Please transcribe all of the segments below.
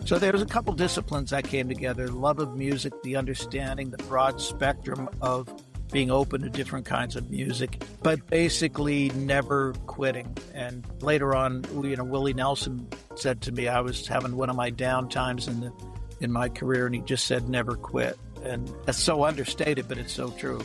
So there was a couple disciplines that came together: love of music, the understanding, the broad spectrum of being open to different kinds of music, but basically never quitting. And later on, Willie Nelson said to me, I was having one of my down times in my career, and he just said, never quit. And that's so understated, but it's so true.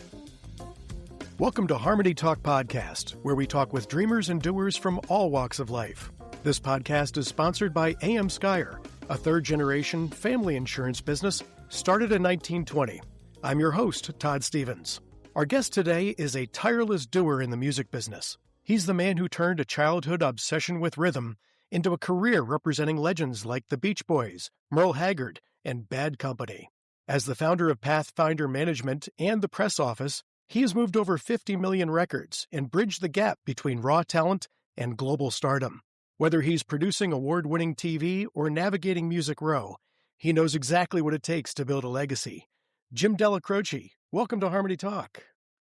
Welcome to HarmonyTALK Podcast, where we talk with dreamers and doers from all walks of life. This podcast is sponsored by AM Skyer, a third-generation family insurance business started in 1920. I'm your host, Todd Stephens. Our guest today is a tireless doer in the music business. He's the man who turned a childhood obsession with rhythm into a career representing legends like the Beach Boys, Merle Haggard, and Bad Company. As the founder of Pathfinder Management and the Press Office, he has moved over 50 million records and bridged the gap between raw talent and global stardom. Whether he's producing award-winning TV or navigating Music Row, he knows exactly what it takes to build a legacy. Jim Della Croce, welcome to HarmonyTALK.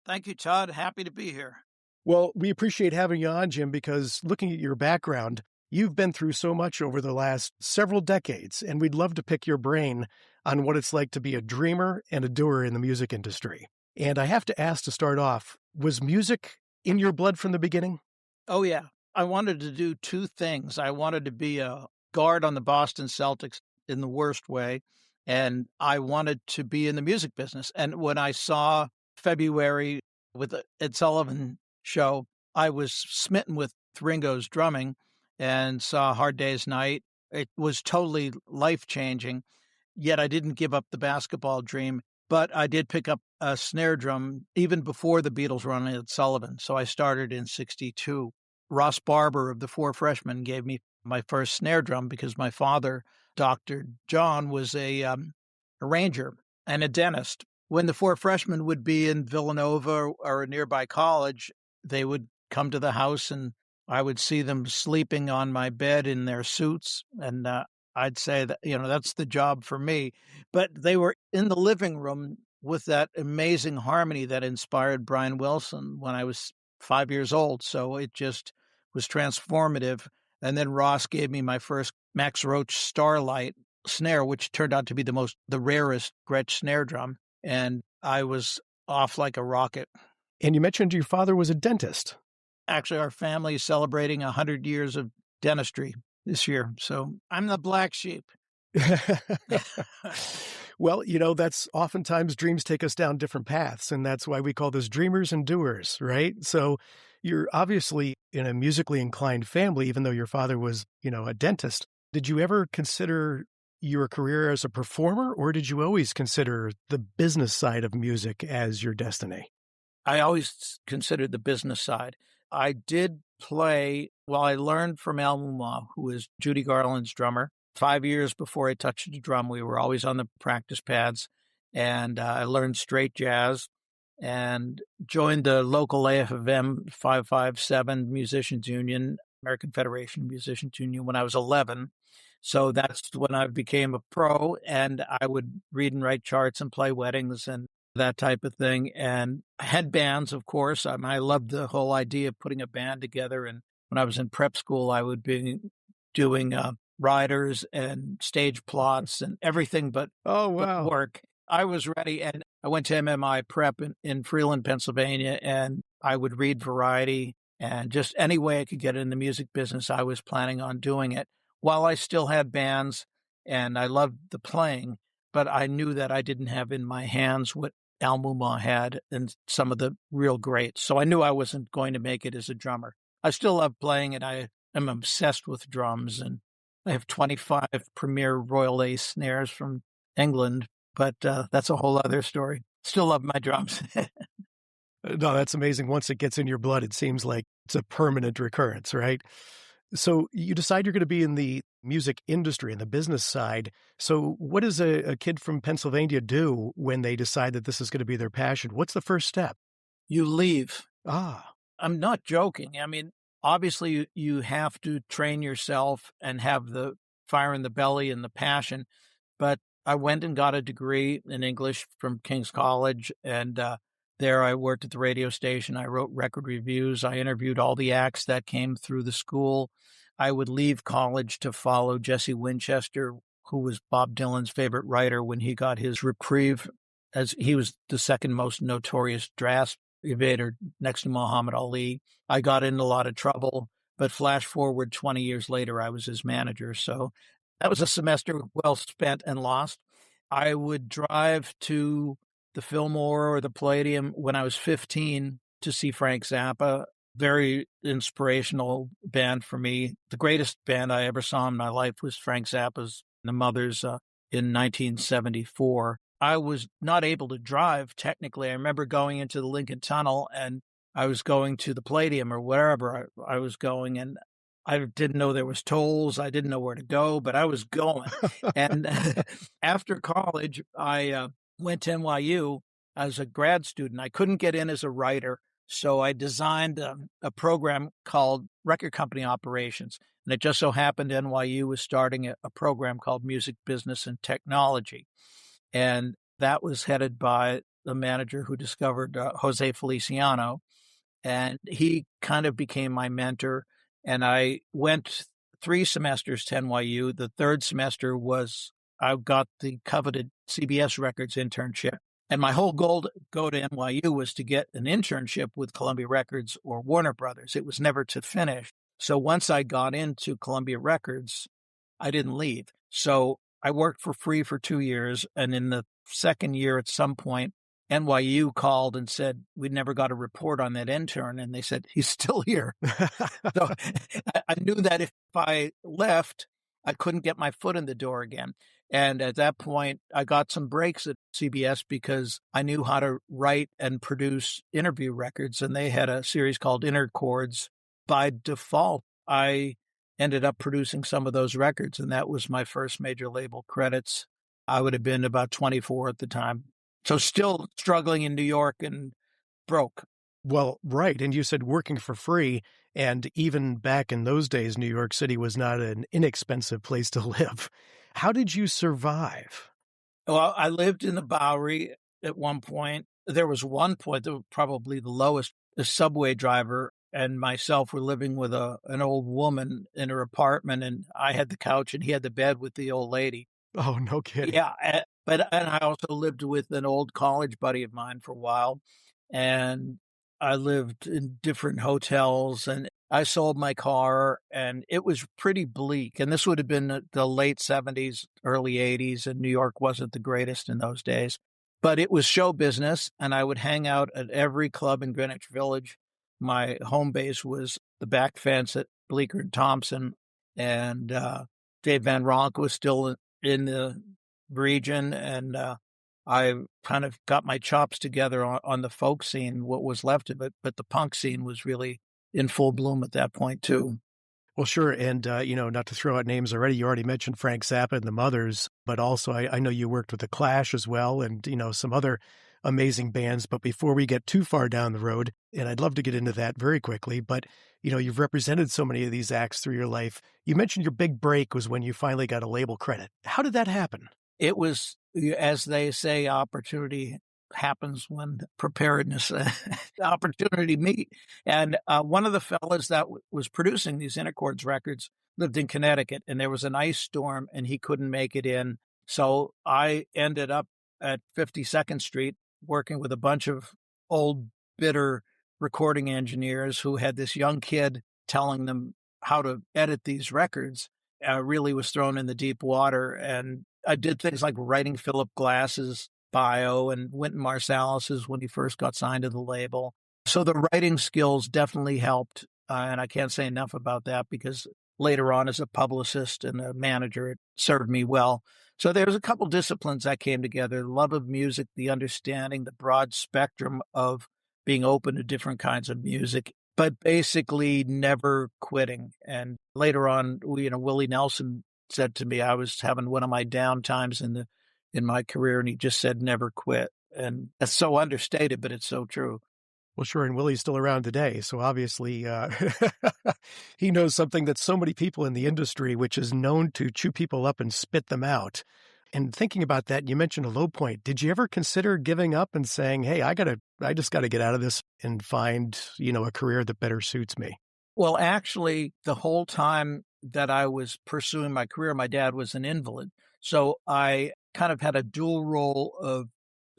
Thank you, Todd. Happy to be here. Well, we appreciate having you on, Jim, because looking at your background, you've been through so much over the last several decades, and we'd love to pick your brain on what it's like to be a dreamer and a doer in the music industry. And I have to ask to start off, was music in your blood from the beginning? Oh, yeah. I wanted to do two things. I wanted to be a guard on the Boston Celtics in the worst way, and I wanted to be in the music business. And when I saw February with the Ed Sullivan show, I was smitten with Ringo's drumming and saw Hard Day's Night. It was totally life-changing, yet I didn't give up the basketball dream. But I did pick up a snare drum even before the Beatles were on Ed Sullivan. So I started in 1962. Ross Barber of the Four Freshmen gave me my first snare drum because my father, Dr. John, was a arranger and a dentist. When the Four Freshmen would be in Villanova or a nearby college, they would come to the house and I would see them sleeping on my bed in their suits. And I'd say that, that's the job for me. But they were in the living room with that amazing harmony that inspired Brian Wilson when I was 5 years old. So it just was transformative. And then Ross gave me my first Max Roach Starlight snare, which turned out to be the rarest Gretsch snare drum. And I was off like a rocket. And you mentioned your father was a dentist. Actually, our family is celebrating 100 years of dentistry this year. So I'm the black sheep. Well, that's oftentimes dreams take us down different paths, and that's why we call this dreamers and doers, right? So you're obviously in a musically inclined family, even though your father was, a dentist. Did you ever consider your career as a performer, or did you always consider the business side of music as your destiny? I always considered the business side. I did play, I learned from Al Muma, who is Judy Garland's drummer. 5 years before I touched the drum, we were always on the practice pads, and I learned straight jazz and joined the local AFM 557 Musicians Union, American Federation of Musicians Union, when I was 11. So that's when I became a pro, and I would read and write charts and play weddings and that type of thing. And I had bands, of course. I loved the whole idea of putting a band together. And when I was in prep school, I would be doing riders and stage plots and everything but work. I was ready, and I went to MMI prep in Freeland, Pennsylvania, and I would read variety, and just any way I could get in the music business, I was planning on doing it. While I still had bands and I loved the playing, but I knew that I didn't have in my hands what Al Muma had and some of the real greats. So I knew I wasn't going to make it as a drummer. I still love playing, and I am obsessed with drums, and I have 25 Premier Royal Ace snares from England, but that's a whole other story. Still love my drums. No, that's amazing. Once it gets in your blood, it seems like it's a permanent recurrence, right? So you decide you're going to be in the music industry, in the business side. So what does a kid from Pennsylvania do when they decide that this is going to be their passion? What's the first step? You leave. Ah. I'm not joking. I mean, obviously, you have to train yourself and have the fire in the belly and the passion. But I went and got a degree in English from King's College, and there I worked at the radio station. I wrote record reviews. I interviewed all the acts that came through the school. I would leave college to follow Jesse Winchester who was Bob Dylan's favorite writer when he got his reprieve, as he was the second most notorious draft evader next to Muhammad Ali. I got in a lot of trouble, but flash forward 20 years later, I was his manager. So that was a semester well spent and lost. I would drive to the Fillmore or the Palladium when I was 15 to see Frank Zappa. Very inspirational band for me. The greatest band I ever saw in my life was Frank Zappa's The Mothers in 1974. I was not able to drive technically. I remember going into the Lincoln Tunnel and I was going to the Palladium or wherever I was going, and I didn't know there was tolls. I didn't know where to go, but I was going. And after college, I went to NYU as a grad student. I couldn't get in as a writer, so I designed a program called Record Company Operations. And it just so happened NYU was starting a program called Music Business and Technology. And that was headed by the manager who discovered Jose Feliciano. And he kind of became my mentor. And I went 3 semesters to NYU. The third semester I got the coveted CBS Records internship. And my whole goal to go to NYU was to get an internship with Columbia Records or Warner Brothers. It was never to finish. So once I got into Columbia Records, I didn't leave. So I worked for free for 2 years. And in the second year, at some point, NYU called and said, we never got a report on that intern. And they said, he's still here. So I knew that if I left, I couldn't get my foot in the door again. And at that point, I got some breaks at CBS because I knew how to write and produce interview records. And they had a series called Inner Chords. By default, I ended up producing some of those records. And that was my first major label credits. I would have been about 24 at the time. So still struggling in New York and broke. Well, right. And you said working for free. And even back in those days, New York City was not an inexpensive place to live. How did you survive? Well, I lived in the Bowery at one point. There was one point that was probably the lowest. A subway driver and myself were living with an old woman in her apartment, and I had the couch and he had the bed with the old lady. Oh, no kidding. Yeah. And I also lived with an old college buddy of mine for a while. And I lived in different hotels and I sold my car and it was pretty bleak. And this would have been the late 70s, early 80s, and New York wasn't the greatest in those days. But it was show business and I would hang out at every club in Greenwich Village. My home base was the back fence at Bleecker and Thompson. And Dave Van Ronk was still in the region, and I kind of got my chops together on the folk scene, what was left of it, but the punk scene was really in full bloom at that point too. Well, sure. And, not to throw out names already, you already mentioned Frank Zappa and the Mothers, but also I know you worked with The Clash as well and, some other amazing bands. But before we get too far down the road, and I'd love to get into that very quickly, but, you've represented so many of these acts through your life. You mentioned your big break was when you finally got a label credit. How did that happen? It was, as they say, opportunity happens when preparedness, opportunity meet. And one of the fellas that was producing these Inner Chords records lived in Connecticut, and there was an ice storm, and he couldn't make it in. So I ended up at 52nd Street working with a bunch of old, bitter recording engineers who had this young kid telling them how to edit these records. Really was thrown in the deep water. And I did things like writing Philip Glass's bio and Wynton Marsalis's when he first got signed to the label. So the writing skills definitely helped. And I can't say enough about that because later on as a publicist and a manager, it served me well. So there's a couple disciplines that came together: the love of music, the understanding, the broad spectrum of being open to different kinds of music, but basically never quitting. And later on, Willie Nelson said to me, I was having one of my down times in my career, and he just said, never quit. And that's so understated, but it's so true. Well, sure. And Willie's still around today. So obviously he knows something that so many people in the industry, which is known to chew people up and spit them out. And thinking about that, you mentioned a low point. Did you ever consider giving up and saying, hey, I just got to get out of this and find, a career that better suits me? Well, actually, the whole time that I was pursuing my career, my dad was an invalid. So I kind of had a dual role of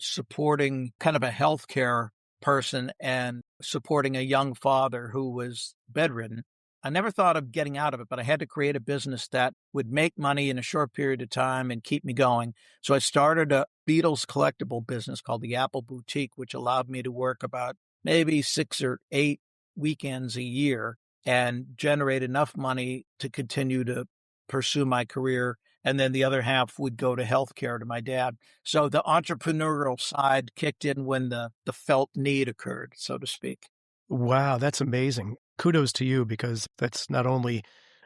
supporting kind of a healthcare person and supporting a young father who was bedridden. I never thought of getting out of it, but I had to create a business that would make money in a short period of time and keep me going. So I started a Beatles collectible business called the Apple Boutique, which allowed me to work about maybe 6 or 8 weekends a year and generate enough money to continue to pursue my career. And then the other half would go to healthcare to my dad. So the entrepreneurial side kicked in when the felt need occurred, so to speak. Wow, that's amazing. Kudos to you, because that's not only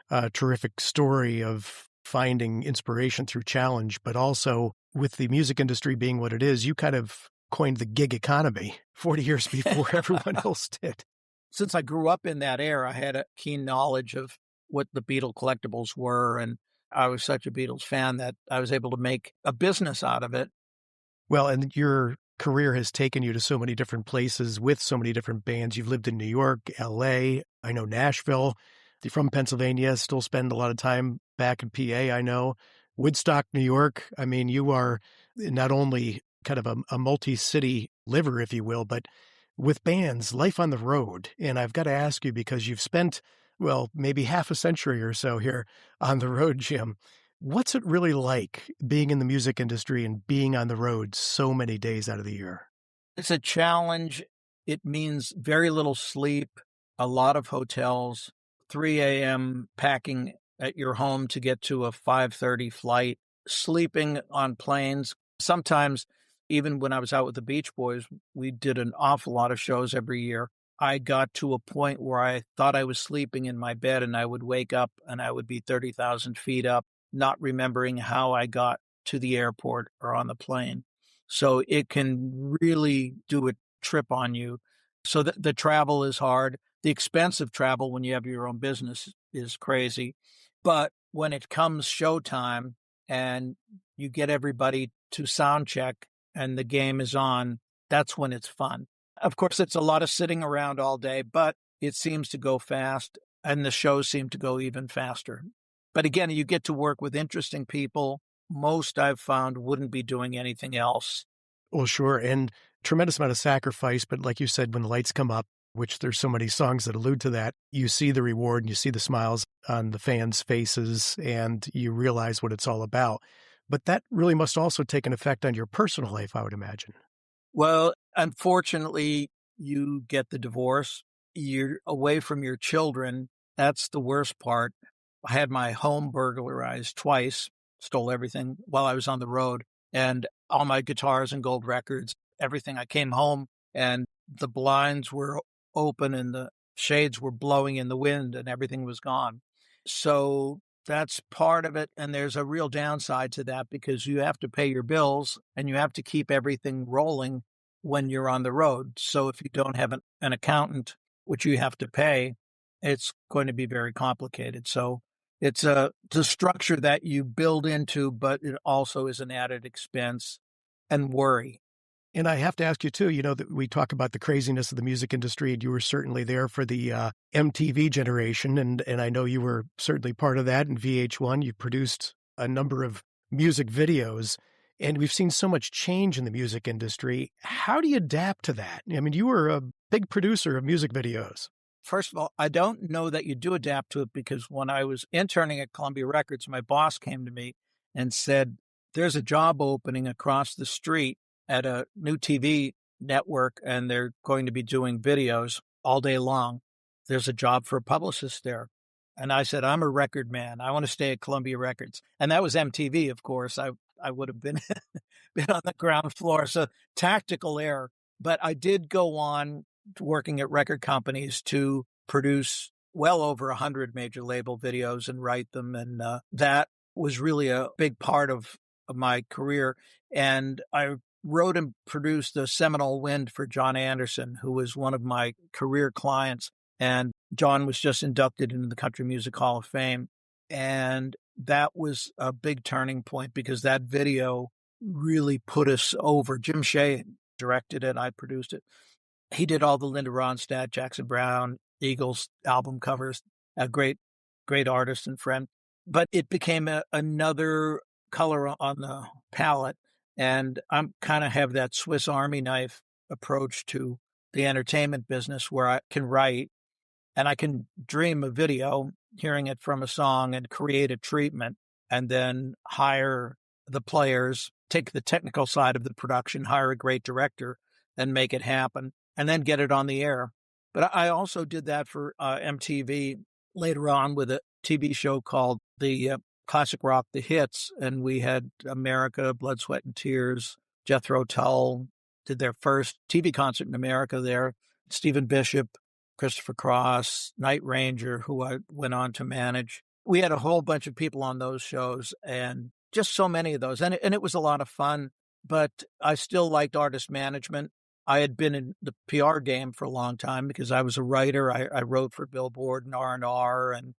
a terrific story of finding inspiration through challenge, but also with the music industry being what it is, you kind of coined the gig economy 40 years before everyone else did. Since I grew up in that era, I had a keen knowledge of what the Beatle collectibles were. And I was such a Beatles fan that I was able to make a business out of it. Well, and your career has taken you to so many different places with so many different bands. You've lived in New York, LA, I know Nashville. You're from Pennsylvania, still spend a lot of time back in PA, I know. Woodstock, New York. I mean, you are not only kind of a multi-city liver, if you will, but with bands, life on the road. And I've got to ask you, because you've spent, well, maybe half a century or so here on the road, Jim. What's it really like being in the music industry and being on the road so many days out of the year? It's a challenge. It means very little sleep, a lot of hotels, 3 a.m. packing at your home to get to a 5:30 flight, sleeping on planes. Sometimes, even when I was out with the Beach Boys, we did an awful lot of shows every year. I got to a point where I thought I was sleeping in my bed, and I would wake up and I would be 30,000 feet up, not remembering how I got to the airport or on the plane. So it can really do a trip on you. So the travel is hard. The expense of travel when you have your own business is crazy. But when it comes showtime and you get everybody to sound check and the game is on, that's when it's fun. Of course, it's a lot of sitting around all day, but it seems to go fast, and the shows seem to go even faster. But again, you get to work with interesting people. Most I've found wouldn't be doing anything else. Well, sure. And tremendous amount of sacrifice. But like you said, when the lights come up, which there's so many songs that allude to that, you see the reward and you see the smiles on the fans' faces and you realize what it's all about. But that really must also take an effect on your personal life, I would imagine. Well, unfortunately, you get the divorce. You're away from your children. That's the worst part. I had my home burglarized twice, stole everything while I was on the road, and all my guitars and gold records, everything. I came home and the blinds were open and the shades were blowing in the wind and everything was gone. So that's part of it. And there's a real downside to that because you have to pay your bills and you have to keep everything rolling when you're on the road. So if you don't have an accountant, which you have to pay, it's going to be very complicated. So it's a structure that you build into, but it also is an added expense and worry. And I have to ask you too, that we talk about the craziness of the music industry, and you were certainly there for the MTV generation. And I know you were certainly part of that. In VH1, you produced a number of music videos, and we've seen so much change in the music industry. How do you adapt to that? I mean, you were a big producer of music videos. First of all, I don't know that you do adapt to it because when I was interning at Columbia Records, my boss came to me and said, there's a job opening across the street at a new TV network, and they're going to be doing videos all day long. There's a job for a publicist there. And I said, I'm a record man. I want to stay at Columbia Records. And that was MTV, of course. I would have been, been on the ground floor. So tactical error. But I did go on working at record companies to produce well over 100 major label videos and write them. And that was really a big part of my career. And I wrote and produced the Seminole Wind for John Anderson, who was one of my career clients. And John was just inducted into the Country Music Hall of Fame. And that was a big turning point because that video really put us over. Jim Shea directed it. I produced it. He did all the Linda Ronstadt, Jackson Browne, Eagles album covers, a great artist and friend. But it became another color on the palette. And I'm kind of have that Swiss Army knife approach to the entertainment business where I can write and I can dream a video, hearing it from a song and create a treatment and then hire the players, take the technical side of the production, hire a great director and make it happen and then get it on the air. But I also did that for MTV later on with a TV show called the Classic Rock, The Hits. And we had America, Blood, Sweat and Tears, Jethro Tull did their first TV concert in America there. Stephen Bishop, Christopher Cross, Night Ranger, who I went on to manage. We had a whole bunch of people on those shows and just so many of those. And it was a lot of fun, but I still liked artist management. I had been in the PR game for a long time because I was a writer. I wrote for Billboard and R&R and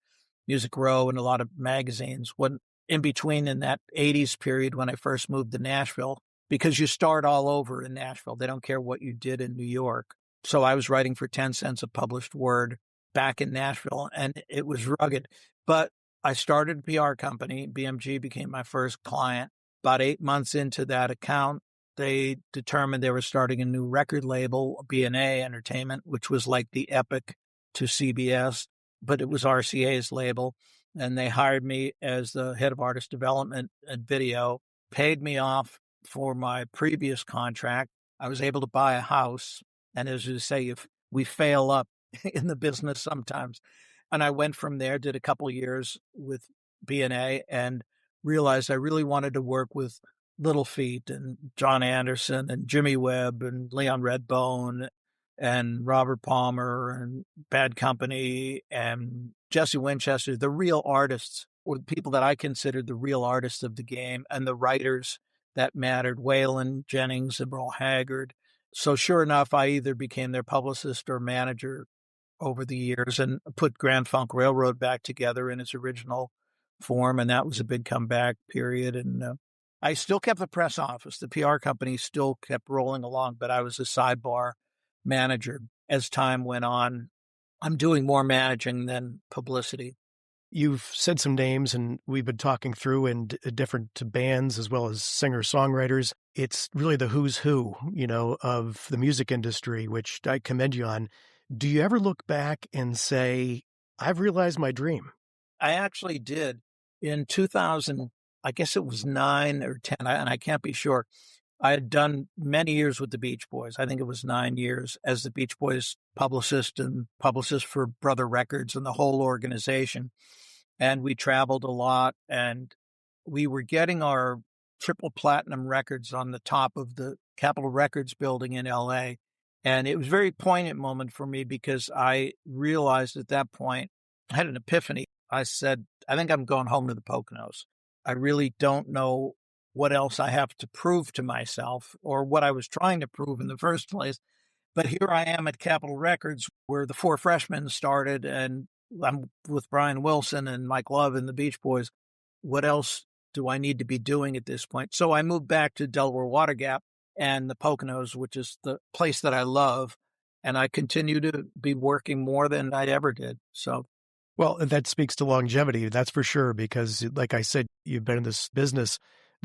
Music Row and a lot of magazines. When in between in that 80s period when I first moved to Nashville, because you start all over in Nashville. They don't care what you did in New York. So I was writing for 10 cents a published word back in Nashville, and it was rugged. But I started a PR company. BMG became my first client. About 8 months into that account, they determined they were starting a new record label, B&A Entertainment, which was like the Epic to CBS, but it was RCA's label. And they hired me as the head of artist development and video, paid me off for my previous contract. I was able to buy a house. And as you say, if we fail up in the business sometimes. And I went from there, did a couple of years with B&A and realized I really wanted to work with Little Feat and John Anderson and Jimmy Webb and Leon Redbone and Robert Palmer and Bad Company and Jesse Winchester, the real artists, or the people that I considered the real artists of the game, and the writers that mattered, Waylon Jennings and Merle Haggard. So sure enough, I either became their publicist or manager over the years and put Grand Funk Railroad back together in its original form. And that was a big comeback period. And I still kept the press office. The PR company still kept rolling along, but I was a sidebar manager. As time went on, I'm doing more managing than publicity. You've said some names, and we've been talking through and different bands as well as singer-songwriters. It's really the who's who, of the music industry, which I commend you on. Do you ever look back and say, I've realized my dream? I actually did. In 2000, I guess it was 9 or 10, and I can't be sure. I had done many years with the Beach Boys. I think it was 9 years as the Beach Boys publicist and publicist for Brother Records and the whole organization. And we traveled a lot, and we were getting our triple platinum records on the top of the Capitol Records building in LA. And it was a very poignant moment for me because I realized at that point, I had an epiphany. I said, I think I'm going home to the Poconos. I really don't know what else I have to prove to myself or what I was trying to prove in the first place. But here I am at Capitol Records where the Four Freshmen started, and I'm with Brian Wilson and Mike Love and the Beach Boys. What else do I need to be doing at this point? So I moved back to Delaware Water Gap and the Poconos, which is the place that I love. And I continue to be working more than I ever did. So, well, that speaks to longevity. That's for sure. Because like I said, you've been in this business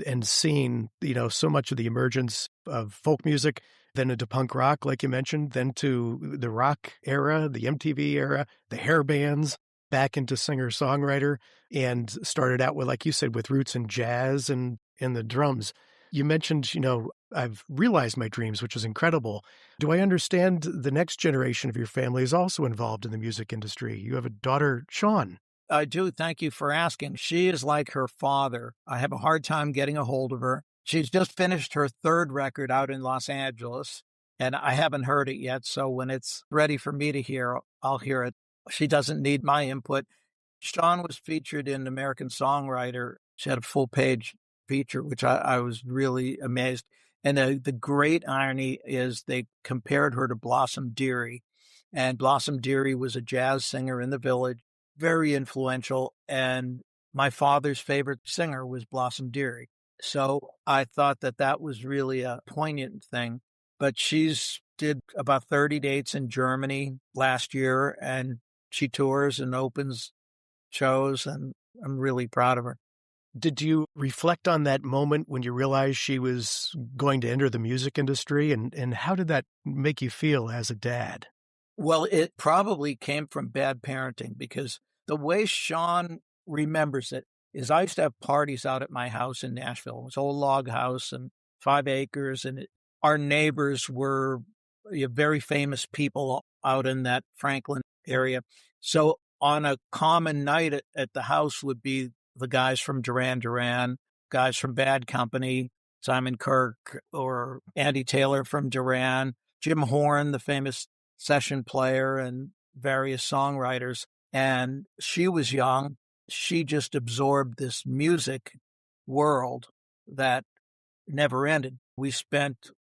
and seen, so much of the emergence of folk music, then into punk rock, like you mentioned, then to the rock era, the MTV era, the hair bands, back into singer-songwriter, and started out with, like you said, with roots in jazz and the drums. You mentioned, I've realized my dreams, which is incredible. Do I understand the next generation of your family is also involved in the music industry? You have a daughter, Sean. I do. Thank you for asking. She is like her father. I have a hard time getting a hold of her. She's just finished her third record out in Los Angeles, and I haven't heard it yet. So when it's ready for me to hear, I'll hear it. She doesn't need my input. Sean was featured in American Songwriter. She had a full-page feature, which I was really amazed. And the great irony is they compared her to Blossom Dearie. And Blossom Dearie was a jazz singer in the Village, very influential. And my father's favorite singer was Blossom Dearie. So I thought that was really a poignant thing. But she's did about 30 dates in Germany last year, and she tours and opens shows, and I'm really proud of her. Did you reflect on that moment when you realized she was going to enter the music industry? And how did that make you feel as a dad? Well, it probably came from bad parenting because the way Sean remembers it is I used to have parties out at my house in Nashville. It was an old log house and 5 acres, and our neighbors were very famous people out in that Franklin area. So on a common night at the house would be the guys from Duran Duran, guys from Bad Company, Simon Kirke, or Andy Taylor from Duran, Jim Horn, the famous session player, and various songwriters. And she was young. She just absorbed this music world that never ended.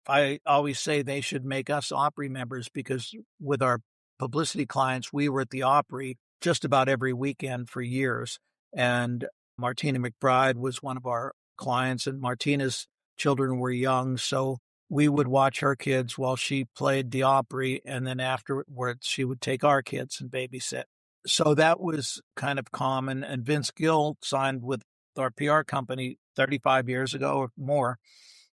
I always say they should make us Opry members because with our publicity clients, we were at the Opry just about every weekend for years. And Martina McBride was one of our clients, and Martina's children were young. So we would watch her kids while she played the Opry, and then afterwards she would take our kids and babysit. So that was kind of common. And Vince Gill signed with our PR company 35 years ago or more,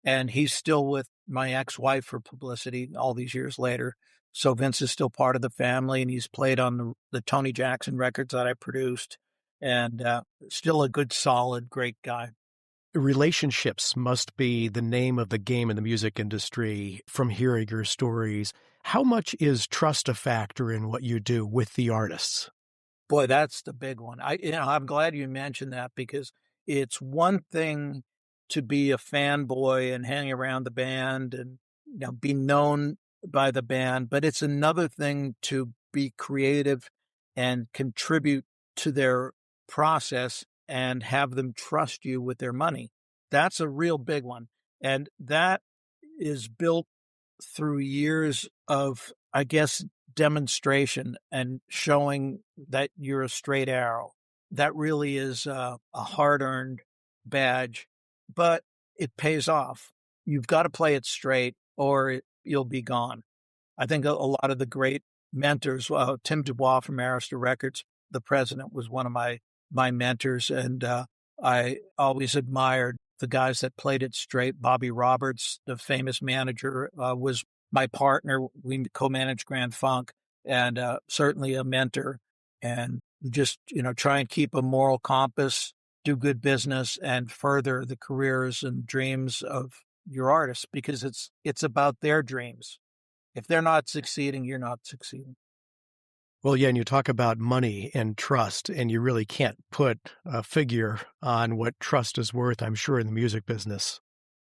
and he's still with my ex-wife for publicity all these years later. So Vince is still part of the family, and he's played on the Tony Jackson records that I produced, and still a good, solid, great guy. Relationships must be the name of the game in the music industry from hearing your stories. How much is trust a factor in what you do with the artists? Boy, that's the big one. I'm glad you mentioned that because it's one thing to be a fanboy and hang around the band and be known by the band, but it's another thing to be creative and contribute to their process and have them trust you with their money. That's a real big one. And that is built through years of, I guess, demonstration and showing that you're a straight arrow. That really is a hard-earned badge, but it pays off. You've got to play it straight or you'll be gone. I think a lot of the great mentors, Tim Dubois from Arista Records, the president, was one of my mentors, and I always admired the guys that played it straight. Bobby Roberts, the famous manager, was my partner. We co-managed Grand Funk, and certainly a mentor. And just, try and keep a moral compass, do good business, and further the careers and dreams of your artists, because it's about their dreams. If they're not succeeding, you're not succeeding. Well, yeah, and you talk about money and trust, and you really can't put a figure on what trust is worth, I'm sure, in the music business.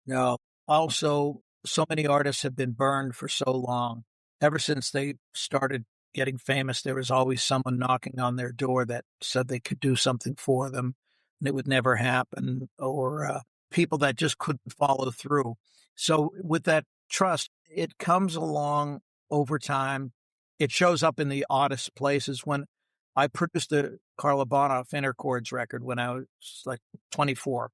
No. Also, so many artists have been burned for so long. Ever since they started getting famous, there was always someone knocking on their door that said they could do something for them, and it would never happen, or people that just couldn't follow through. So with that trust, it comes along over time. It shows up in the oddest places. When I produced the Carla Bonoff Inner Chords record when I was like 24,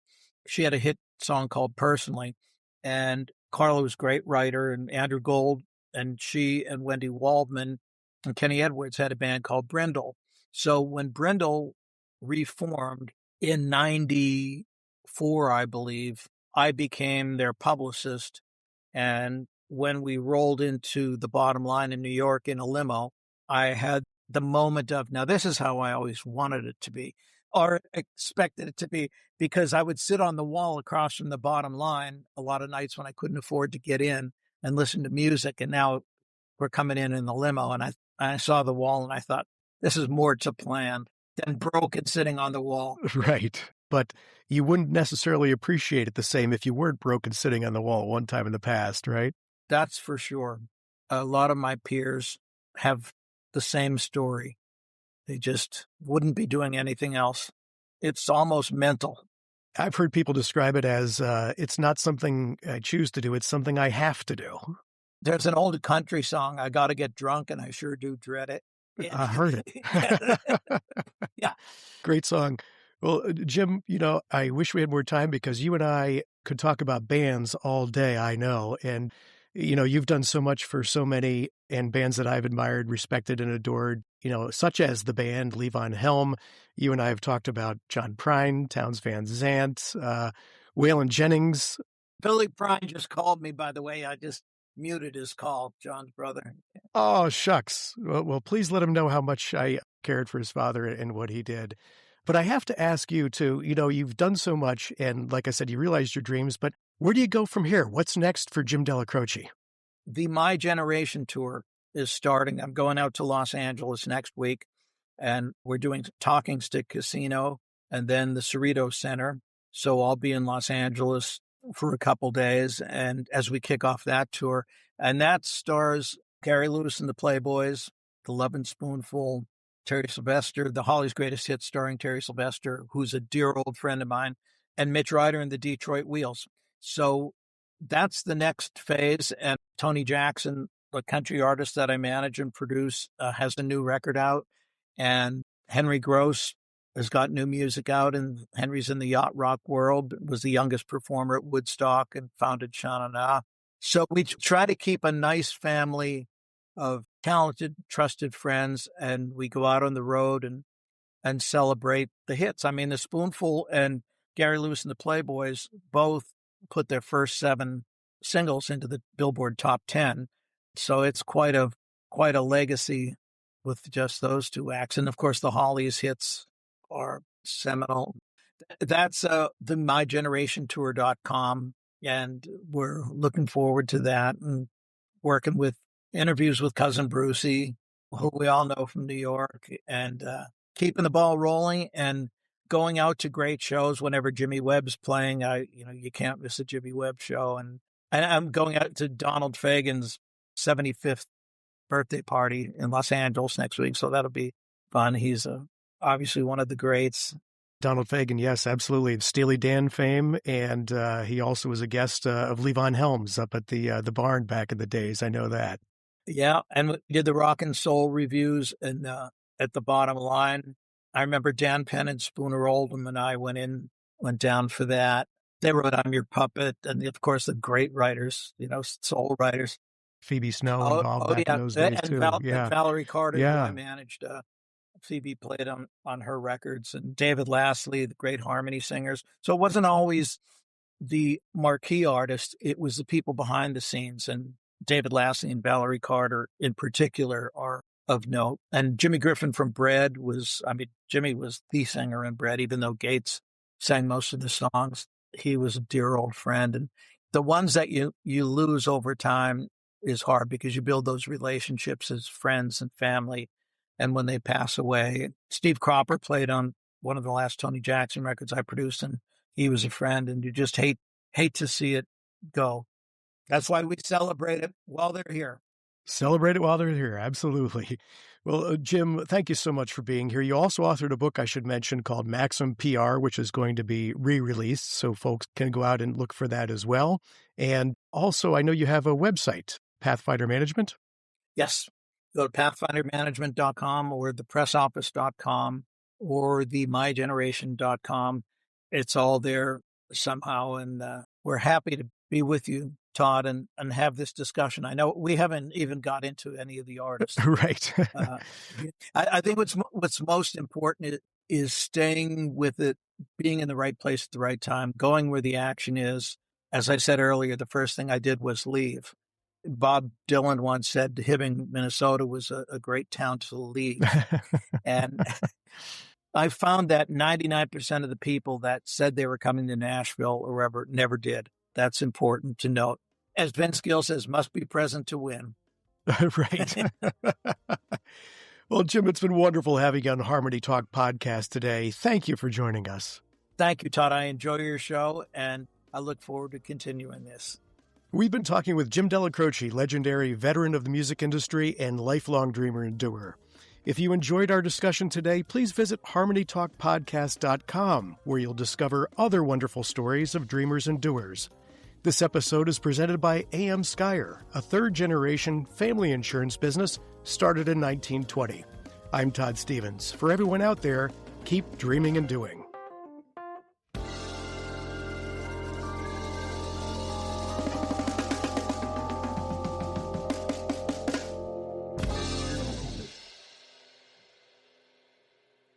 she had a hit song called Personally, and Carla was a great writer, and Andrew Gold and she and Wendy Waldman and Kenny Edwards had a band called Brindle. So when Brindle reformed in 94, I believe, I became their publicist. And when we rolled into the Bottom Line in New York in a limo, I had the moment of, now this is how I always wanted it to be or expected it to be, because I would sit on the wall across from the Bottom Line a lot of nights when I couldn't afford to get in and listen to music. And now we're coming in the limo, and I saw the wall and I thought, this is more to plan than broken sitting on the wall. Right. But you wouldn't necessarily appreciate it the same if you weren't broken sitting on the wall one time in the past, right? That's for sure. A lot of my peers have the same story. They just wouldn't be doing anything else. It's almost mental. I've heard people describe it as it's not something I choose to do. It's something I have to do. There's an old country song, I Gotta Get Drunk, and I Sure Do Dread It. I heard it. Yeah. Great song. Well, Jim, I wish we had more time because you and I could talk about bands all day, I know. And, you've done so much for so many and bands that I've admired, respected, and adored. such as the band Levon Helm. You and I have talked about John Prine, Townes Van Zandt, Waylon Jennings. Billy Prine just called me, by the way. I just muted his call, John's brother. Oh, shucks. Well, please let him know how much I cared for his father and what he did. But I have to ask you too, you've done so much, and like I said, you realized your dreams, but where do you go from here? What's next for Jim Della Croce? The My Generation tour is starting. I'm going out to Los Angeles next week, and we're doing Talking Stick Casino and then the Cerritos Center. So I'll be in Los Angeles for a couple days, and as we kick off that tour, and that stars Gary Lewis and the Playboys, The Lovin' Spoonful, Terry Sylvester, The Holly's Greatest Hits starring Terry Sylvester, who's a dear old friend of mine, and Mitch Ryder and the Detroit Wheels. So that's the next phase. And Tony Jackson, the country artist that I manage and produce, has a new record out. And Henry Gross has got new music out. And Henry's in the yacht rock world, was the youngest performer at Woodstock and founded Sha Na Na. So we try to keep a nice family of talented, trusted friends, and we go out on the road and celebrate the hits. I mean, the Spoonful and Gary Lewis and the Playboys both put their first 7 singles into the Billboard Top 10. So it's quite a legacy with just those 2 acts. And of course, the Hollies hits are seminal. That's the mygenerationtour.com. And we're looking forward to that and working with interviews with Cousin Brucey, who we all know from New York, and keeping the ball rolling and going out to great shows whenever Jimmy Webb's playing. You can't miss a Jimmy Webb show. And I'm going out to Donald Fagen's 75th birthday party in Los Angeles next week. So that'll be fun. He's obviously one of the greats. Donald Fagen, yes, absolutely. Steely Dan fame, and he also was a guest of Levon Helms up at the barn back in the days. I know that. Yeah, and we did the rock and soul reviews, and at the bottom line, I remember Dan Penn and Spooner Oldham and I went down for that. They wrote "I'm Your Puppet," and of course the great writers, soul writers. Phoebe Snow involved back in those days too. And Valerie Carter, who I managed. Phoebe played on her records, and David Lastly, the great harmony singers. So it wasn't always the marquee artist; it was the people behind the scenes, and David Lastly and Valerie Carter in particular are of note. And Jimmy Griffin from Bread Jimmy was the singer in Bread, even though Gates sang most of the songs. He was a dear old friend. And the ones that you lose over time is hard because you build those relationships as friends and family. And when they pass away, Steve Cropper played on one of the last Tony Jackson records I produced, and he was a friend, and you just hate to see it go. That's why we celebrate it while they're here. Celebrate it while they're here. Absolutely. Well, Jim, thank you so much for being here. You also authored a book I should mention called Maxim PR, which is going to be re-released, so folks can go out and look for that as well. And also, I know you have a website, Pathfinder Management. Yes. Go to pathfindermanagement.com or thepressoffice.com or the mygeneration.com. It's all there somehow, and we're happy to be with you, Todd, and have this discussion. I know we haven't even got into any of the artists. Right. I think what's most important is staying with it, being in the right place at the right time, going where the action is. As I said earlier, the first thing I did was leave. Bob Dylan once said Hibbing, Minnesota was a great town to leave. And I found that 99% of the people that said they were coming to Nashville or wherever never did. That's important to note. As Vince Gill says, must be present to win. Right. Well, Jim, it's been wonderful having you on Harmony Talk podcast today. Thank you for joining us. Thank you, Todd. I enjoy your show, and I look forward to continuing this. We've been talking with Jim Della Croce, legendary veteran of the music industry and lifelong dreamer and doer. If you enjoyed our discussion today, please visit HarmonyTALKpodcast.com, where you'll discover other wonderful stories of dreamers and doers. This episode is presented by A.M. Skyer, a third-generation family insurance business started in 1920. I'm Todd Stephens. For everyone out there, keep dreaming and doing.